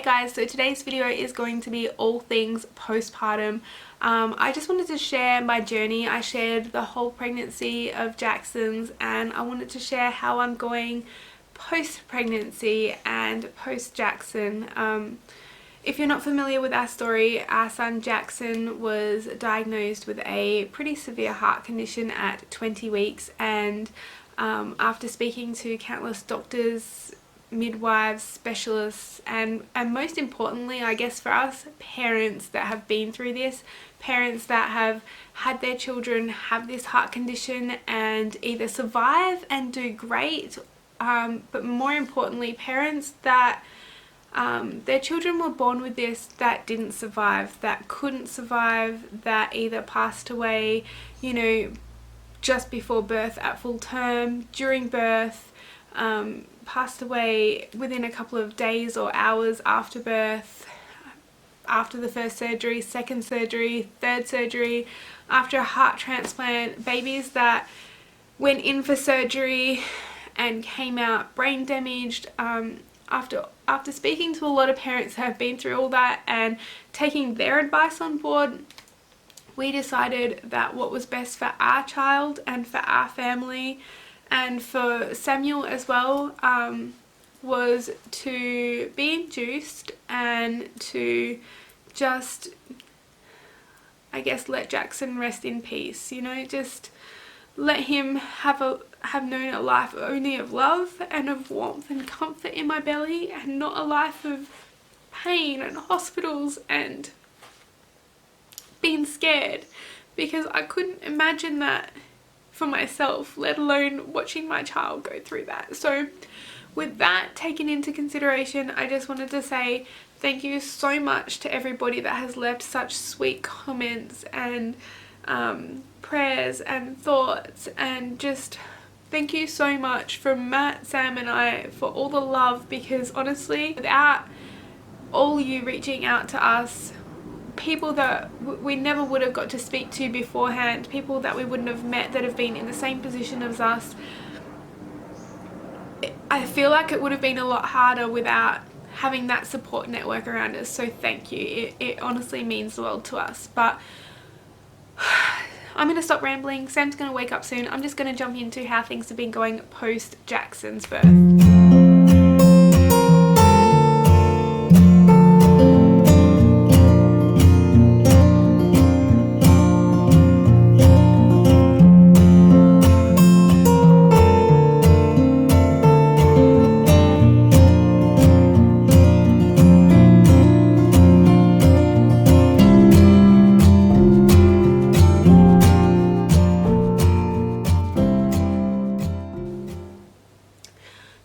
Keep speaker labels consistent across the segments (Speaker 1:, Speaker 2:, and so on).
Speaker 1: guys, so today's video is going to be all things postpartum. I just wanted to share my journey. I shared the whole pregnancy of Jackson's and I wanted to share how I'm going post-pregnancy and post-Jackson. If you're not familiar with our story, our son Jackson was diagnosed with a pretty severe heart condition at 20 weeks, and after speaking to countless doctors, midwives, specialists, and most importantly, I guess for us, parents that have been through this, parents that have had their children have this heart condition and either survive and do great, but more importantly, parents that their children were born with this that didn't survive, that couldn't survive, that either passed away, you know, just before birth at full term, during birth, passed away within a couple of days or hours after birth, after the first surgery, second surgery, third surgery, after a heart transplant, babies that went in for surgery and came out brain damaged. After speaking to a lot of parents who have been through all that and taking their advice on board, we decided that what was best for our child and for our family and for Samuel as well was to be induced and to just, I guess, let Jackson rest in peace, you know, just let him have known a life only of love and of warmth and comfort in my belly, and not a life of pain and hospitals and being scared, because I couldn't imagine that for myself, let alone watching my child go through that. So with that taken into consideration, I just wanted to say thank you so much to everybody that has left such sweet comments and prayers and thoughts, and just thank you so much from Matt, Sam and I for all the love, because honestly, without all you reaching out to us, people that we never would have got to speak to beforehand, people that we wouldn't have met that have been in the same position as us, I feel like it would have been a lot harder without having that support network around us. So thank you, it honestly means the world to us. But I'm going to stop rambling. Sam's going to wake up soon. I'm just going to jump into how things have been going post Jackson's birth.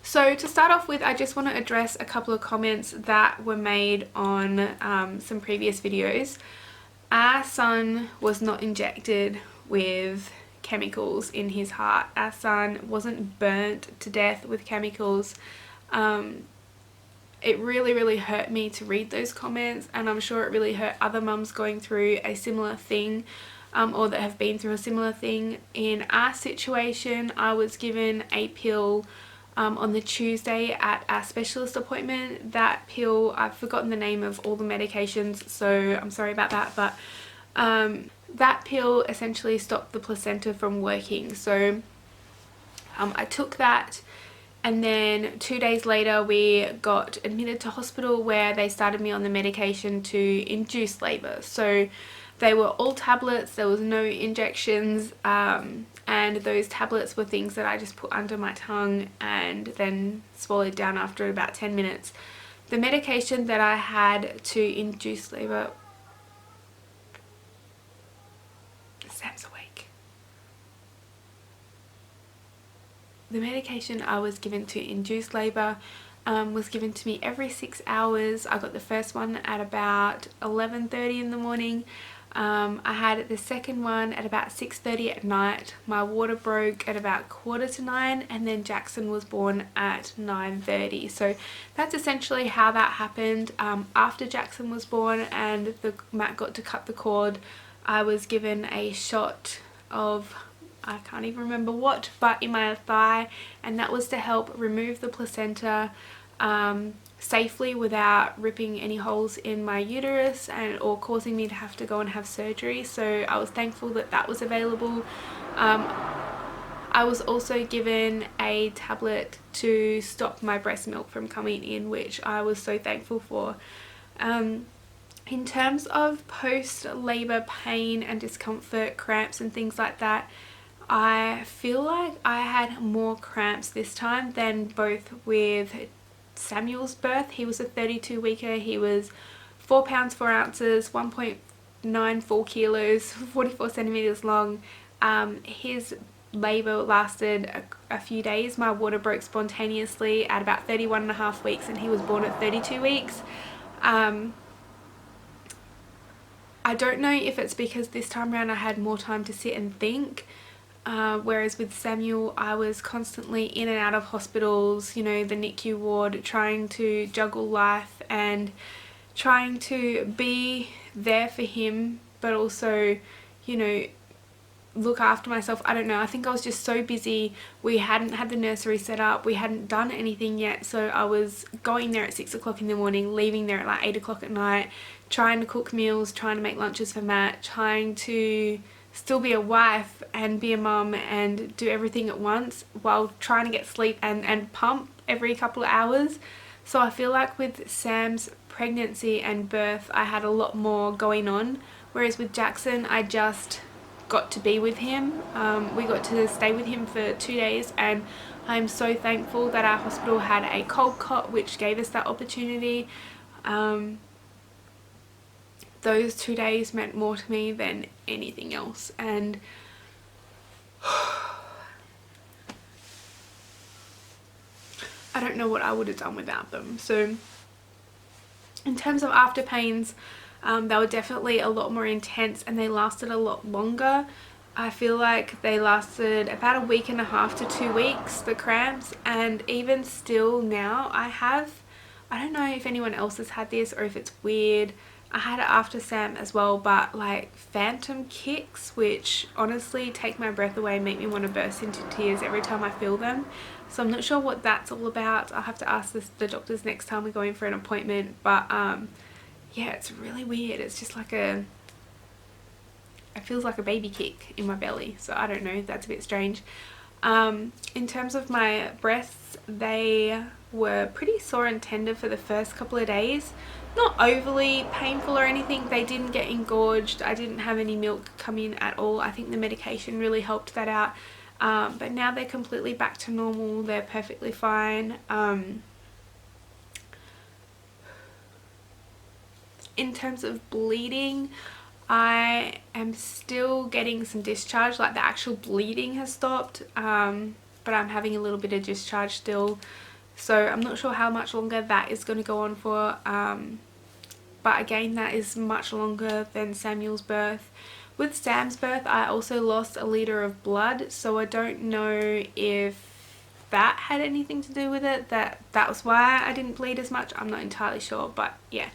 Speaker 1: So to start off with, I just want to address a couple of comments that were made on some previous videos. Our son was not injected with chemicals in his heart. Our son wasn't burnt to death with chemicals. It really hurt me to read those comments, and I'm sure it really hurt other mums going through a similar thing, or that have been through a similar thing. In our situation, I was given a pill on the Tuesday at our specialist appointment. That pill, I've forgotten the name of all the medications, so I'm sorry about that, but that pill essentially stopped the placenta from working. So I took that, and then 2 days later we got admitted to hospital where they started me on the medication to induce labour. So they were all tablets, there was no injections, and those tablets were things that I just put under my tongue and then swallowed down after about 10 minutes. The medication that I had to induce labour... Sam's awake. The medication I was given to induce labour was given to me every 6 hours. I got the first one at about 11:30 in the morning. I had the second one at about 6:30 at night. My water broke at about 8:45, and then Jackson was born at 9:30. So that's essentially how that happened. After Jackson was born and Matt got to cut the cord, I was given a shot of, I can't even remember what, but in my thigh, and that was to help remove the placenta safely without ripping any holes in my uterus or causing me to have to go and have surgery. So I was thankful that that was available. I was also given a tablet to stop my breast milk from coming in, which I was so thankful for. In terms of post-labor pain and discomfort, cramps and things like that, I feel like I had more cramps this time than both with Samuel's birth. He was a 32-weeker. He was 4 pounds 4 ounces, 1.94 kilos, 44 centimeters long. His labor lasted a few days. My water broke spontaneously at about 31.5 weeks, and he was born at 32 weeks. I don't know if it's because this time around I had more time to sit and think, whereas with Samuel I was constantly in and out of hospitals, you know, the NICU ward, trying to juggle life and trying to be there for him, but also, you know, look after myself. I don't know, I think I was just so busy. We hadn't had the nursery set up, we hadn't done anything yet, so I was going there at 6 o'clock in the morning, leaving there at like 8 o'clock at night, trying to cook meals, trying to make lunches for Matt, trying to still be a wife and be a mum and do everything at once while trying to get sleep and pump every couple of hours. So I feel like with Sam's pregnancy and birth I had a lot more going on, whereas with Jackson I just got to be with him. We got to stay with him for 2 days, and I'm so thankful that our hospital had a cold cot which gave us that opportunity. Those 2 days meant more to me than anything else, and I don't know what I would have done without them. So in terms of after pains, they were definitely a lot more intense and they lasted a lot longer. I feel like they lasted about a week and a half to 2 weeks, the cramps, and even still now I don't know if anyone else has had this or if it's weird. I had it after Sam as well, but like phantom kicks, which honestly take my breath away and make me want to burst into tears every time I feel them. So I'm not sure what that's all about. I'll have to ask the doctors next time we go in for an appointment, but yeah, it's really weird. It's just like it feels like a baby kick in my belly, so I don't know, that's a bit strange. In terms of my breasts, they were pretty sore and tender for the first couple of days. Not overly painful or anything. They didn't get engorged. I didn't have any milk come in at all. I think the medication really helped that out. But now they're completely back to normal. They're perfectly fine. In terms of bleeding, I am still getting some discharge, like the actual bleeding has stopped, but I'm having a little bit of discharge still. So I'm not sure how much longer that is going to go on for, but again, that is much longer than Samuel's birth. With Sam's birth, I also lost a litre of blood, so I don't know if that had anything to do with it, that was why I didn't bleed as much. I'm not entirely sure, but yeah.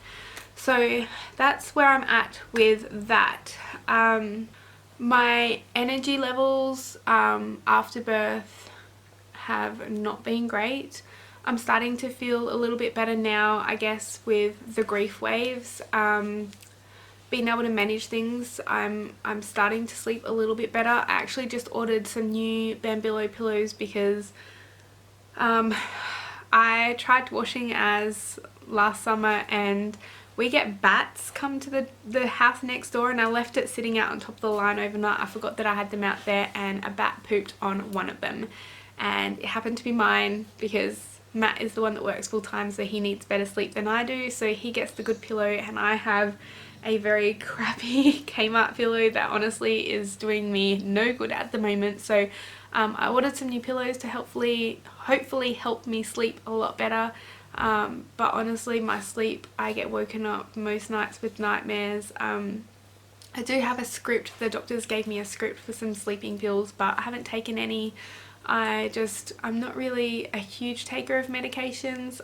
Speaker 1: So that's where I'm at with that. My energy levels after birth have not been great. I'm starting to feel a little bit better now, I guess, with the grief waves. Being able to manage things, I'm starting to sleep a little bit better. I actually just ordered some new Bambilo pillows because I tried washing as last summer and we get bats come to the house next door, and I left it sitting out on top of the line overnight. I forgot that I had them out there and a bat pooped on one of them, and it happened to be mine because Matt is the one that works full time, so he needs better sleep than I do, so he gets the good pillow and I have a very crappy Kmart pillow that honestly is doing me no good at the moment. So I ordered some new pillows to hopefully help me sleep a lot better. But honestly, my sleep, I get woken up most nights with nightmares. I do have a script. The doctors gave me a script for some sleeping pills, but I haven't taken any. I'm not really a huge taker of medications.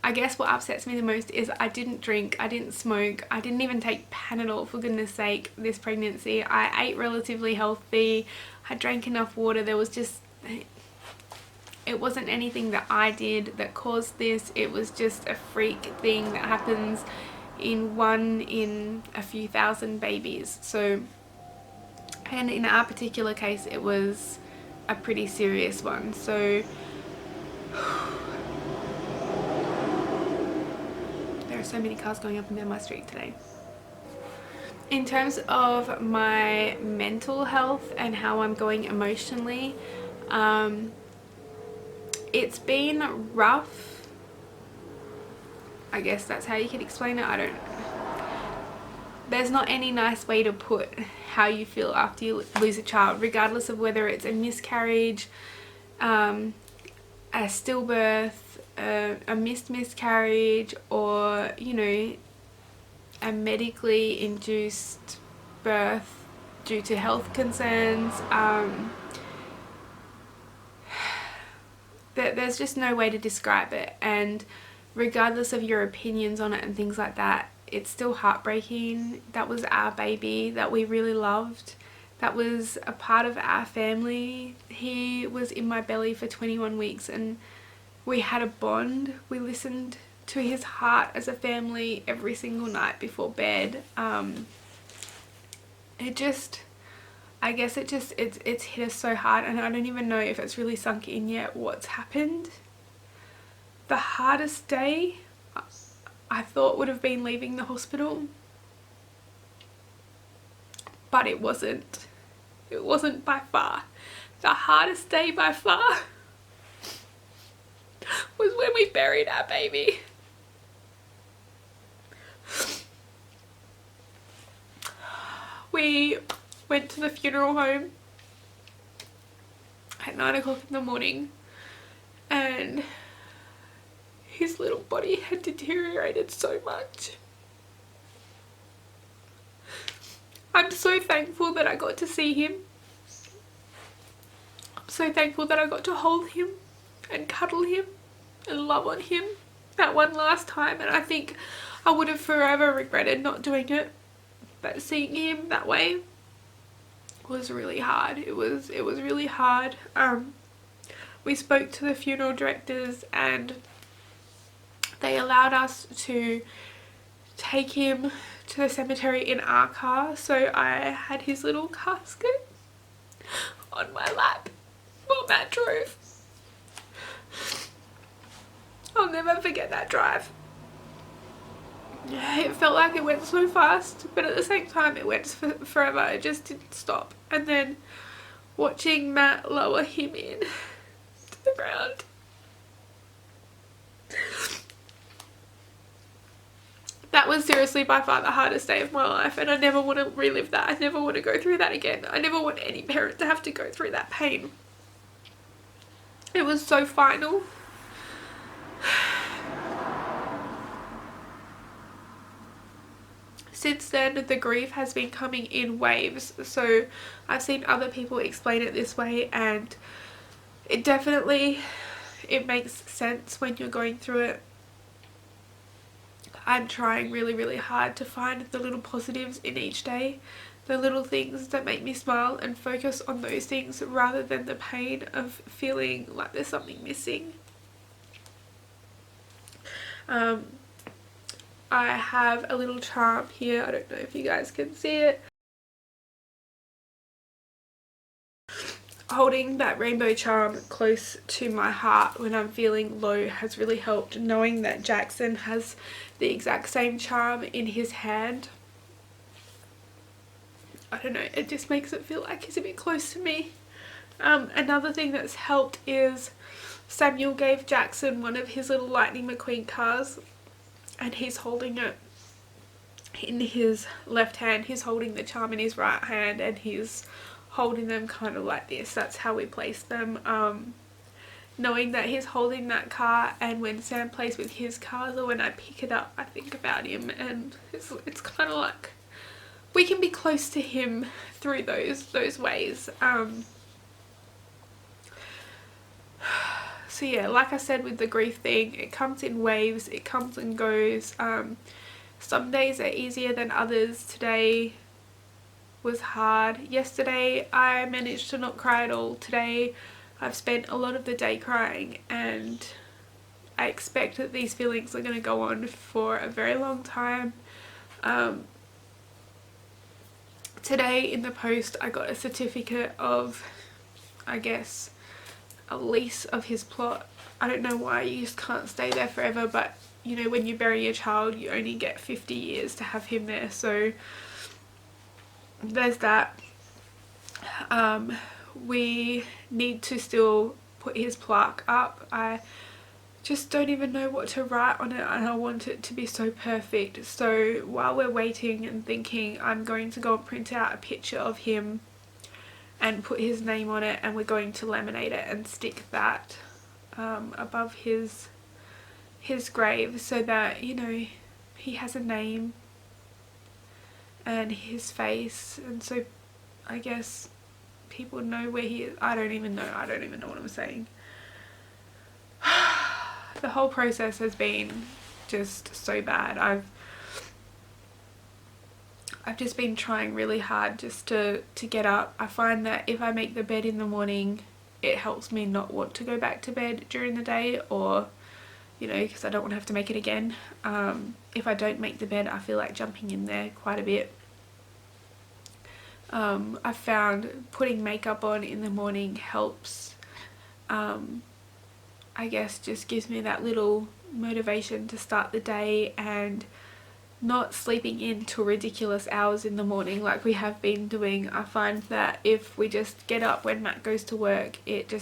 Speaker 1: I guess what upsets me the most is I didn't drink, I didn't smoke, I didn't even take Panadol, for goodness sake, this pregnancy. I ate relatively healthy, I drank enough water. There was just it wasn't anything that I did that caused this. It was just a freak thing that happens in a few thousand babies. So, and in our particular case, it was a pretty serious one. So there are so many cars going up and down my street today. In terms of my mental health and how I'm going emotionally, it's been rough. I guess that's how you can explain it. There's not any nice way to put how you feel after you lose a child, regardless of whether it's a miscarriage, a stillbirth, a missed miscarriage, or, you know, a medically induced birth due to health concerns. There's just no way to describe it, and regardless of your opinions on it and things like that, it's still heartbreaking. That was our baby that we really loved. That was a part of our family. He was in my belly for 21 weeks and we had a bond. We listened to his heart as a family every single night before bed. It's hit us so hard, and I don't even know if it's really sunk in yet what's happened. The hardest day I thought would have been leaving the hospital, but it wasn't. It wasn't by far. The hardest day by far was when we buried our baby. We went to the funeral home at 9 o'clock in the morning, and his little body had deteriorated so much. I'm so thankful that I got to see him. I'm so thankful that I got to hold him and cuddle him and love on him that one last time, and I think I would have forever regretted not doing it. But seeing him that way was really hard. It was really hard. We spoke to the funeral directors and they allowed us to take him to the cemetery in our car. So I had his little casket on my lap while Matt drove. I'll never forget that drive. It felt like it went so fast, but at the same time it went forever. It just didn't stop. And then watching Matt lower him in to the ground, that was seriously by far the hardest day of my life, and I never want to relive that. I never want to go through that again. I never want any parent to have to go through that pain. It was so final. Since then, the grief has been coming in waves. So I've seen other people explain it this way, and it makes sense when you're going through it. I'm trying really, really hard to find the little positives in each day, the little things that make me smile, and focus on those things rather than the pain of feeling like there's something missing. I have a little charm here. I don't know if you guys can see it. Holding that rainbow charm close to my heart when I'm feeling low has really helped. Knowing that Jackson has the exact same charm in his hand, I don't know, it just makes it feel like he's a bit close to me. Another thing that's helped is Samuel gave Jackson one of his little Lightning McQueen cars, and he's holding it in his left hand. He's holding the charm in his right hand, and he's holding them kind of like this. That's how we place them. Knowing that he's holding that car, and when Sam plays with his cars or when I pick it up, I think about him, and it's kind of like we can be close to him through those ways. So yeah, like I said with the grief thing, it comes in waves, it comes and goes. Some days are easier than others. Today was hard. Yesterday I managed to not cry at all. Today I've spent a lot of the day crying, and I expect that these feelings are going to go on for a very long time. Today in the post I got a certificate of, I guess, a lease of his plot. I don't know why, you just can't stay there forever, but you know, when you bury your child you only get 50 years to have him there, so there's that. We need to still put his plaque up. I just don't even know what to write on it, and I want it to be so perfect. So while we're waiting and thinking, I'm going to go and print out a picture of him and put his name on it, and we're going to laminate it and stick that above his grave, so that, you know, he has a name and his face, and so I guess people know where he is. I don't even know what I'm saying. The whole process has been just so bad. I've just been trying really hard just to get up. I find that if I make the bed in the morning, it helps me not want to go back to bed during the day, or, you know, because I don't want to have to make it again. If I don't make the bed, I feel like jumping in there quite a bit. I found putting makeup on in the morning helps. I guess just gives me that little motivation to start the day, and not sleeping in till ridiculous hours in the morning like we have been doing. I find that if we just get up when Matt goes to work, it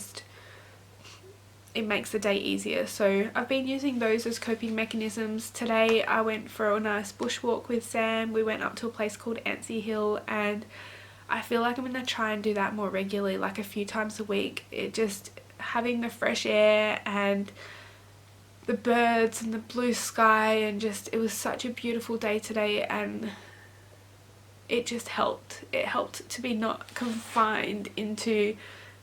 Speaker 1: makes the day easier. So I've been using those as coping mechanisms. Today I went for a nice bushwalk with Sam. We went up to a place called Antsy Hill, and I feel like I'm going to try and do that more regularly, like a few times a week. It just, having the fresh air and the birds and the blue sky, and just, it was such a beautiful day today, and it just helped. It helped to be not confined into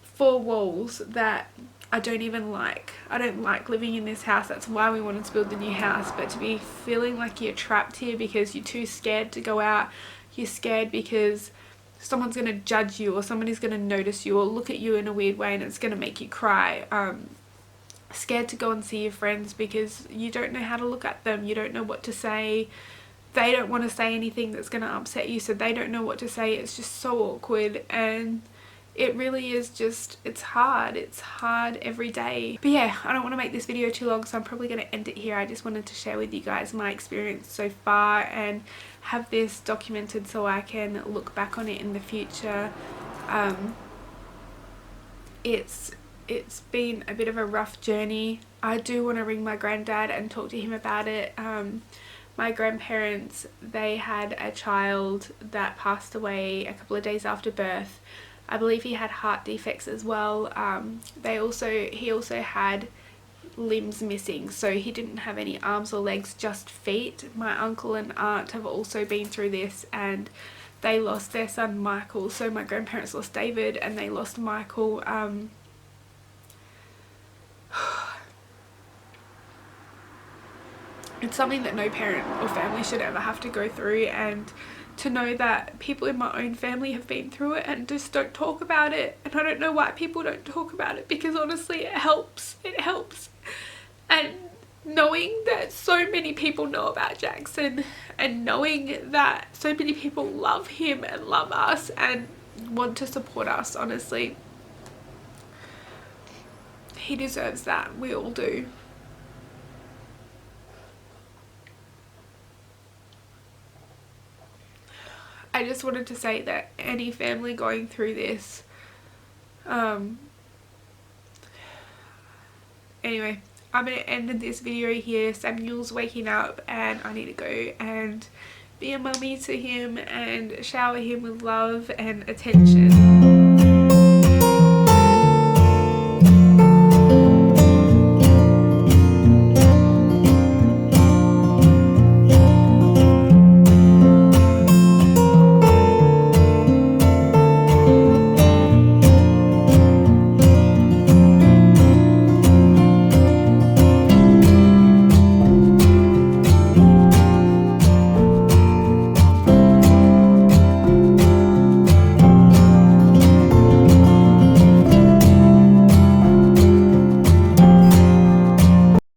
Speaker 1: four walls that I don't even like. I don't like living in this house. That's why we wanted to build the new house. But to be feeling like you're trapped here because you're too scared to go out, you're scared because someone's going to judge you, or somebody's going to notice you or look at you in a weird way and it's going to make you cry. Scared to go and see your friends because you don't know how to look at them, you don't know what to say, they don't want to say anything that's going to upset you, so they don't know what to say. It's just so awkward, and it really is just, it's hard every day. But yeah, I don't want to make this video too long, so I'm probably going to end it here. I just wanted to share with you guys my experience so far and have this documented so I can look back on it in the future. It's been a bit of a rough journey. I do want to ring my granddad and talk to him about it. My grandparents, they had a child that passed away a couple of days after birth. I believe he had heart defects as well. He also had limbs missing, so he didn't have any arms or legs, just feet. My uncle and aunt have also been through this, and they lost their son Michael. So my grandparents lost David and they lost Michael. It's something that no parent or family should ever have to go through, and to know that people in my own family have been through it and just don't talk about it. And I don't know why people don't talk about it, because honestly it helps. And knowing that so many people know about Jackson, and knowing that so many people love him and love us and want to support us, honestly, he deserves that. We all do. I just wanted to say that any family going through this, anyway, I'm going to end this video here. Samuel's waking up and I need to go and be a mummy to him and shower him with love and attention.